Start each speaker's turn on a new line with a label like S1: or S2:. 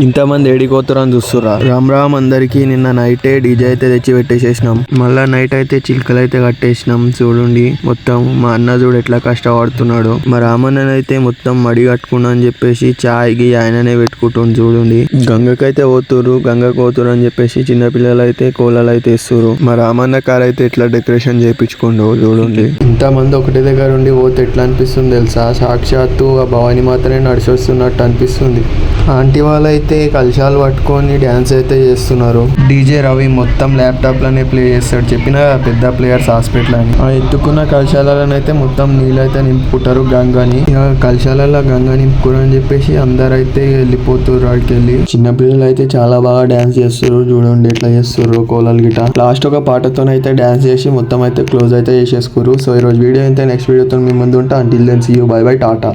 S1: ఇంతమంది ఏడికోతురని చూస్తురా. రామ్ రామ్ అందరికి. నిన్న నైటే డీజే అయితే తెచ్చి పెట్టేసేసినాం. మళ్ళా నైట్ అయితే చిలుకలు అయితే కట్టేసినాం. చూడండి మొత్తం మా అన్న చూడు ఎట్లా కష్టపడుతున్నాడు. మా రామన్న అయితే మొత్తం మడి కట్టుకున్నా అని చెప్పేసి చాయ్ గి ఆయననే పెట్టుకుంటుంది. చూడండి గంగకైతే పోతురు. గంగకు పోతురు అని చెప్పేసి చిన్న పిల్లలు అయితే కోలలు అయితే ఇస్తురు. మా రామన్న కార్ అయితే ఎట్లా డెకరేషన్ చేయించుకుండు చూడండి. ఇంతమంది ఒకటి దగ్గర ఉండి పోతే ఎట్లా అనిపిస్తుంది తెలుసా? సాక్షాత్తు ఆ భవాని మాత్రమే నడిచి వస్తున్నట్టు అనిపిస్తుంది. ఆంటీ వాళ్ళైతే కలశాలు పట్టుకొని డ్యాన్స్ అయితే చేస్తున్నారు. డీజే రవి మొత్తం ల్యాప్టాప్ లోనే ప్లే చేస్తాడు. చెప్పిన పెద్ద ప్లేయర్స్ హాస్పిటల్ అని. ఆ ఎత్తుకున్న కలశాలను అయితే మొత్తం నీళ్ళైతే నింపుకుంటారు గంగని. ఇక కలశాలలో గంగ నింపుకోరు అని చెప్పేసి అందరైతే వెళ్ళిపోతారు అక్కడికి వెళ్ళి. చిన్నపిల్లలు అయితే చాలా బాగా డ్యాన్స్ చేస్తారు. చూడండి ఎట్లా చేస్తారు కోలలు గిట. లాస్ట్ ఒక పాటతోనైతే డ్యాన్స్ చేసి మొత్తం అయితే క్లోజ్ అయితే చేసేసుకోరు. సో ఈ రోజు వీడియో అయితే నెక్స్ట్ వీడియోతో మీ ముందు ఉంటా. Until then see you. Bye bye Tata.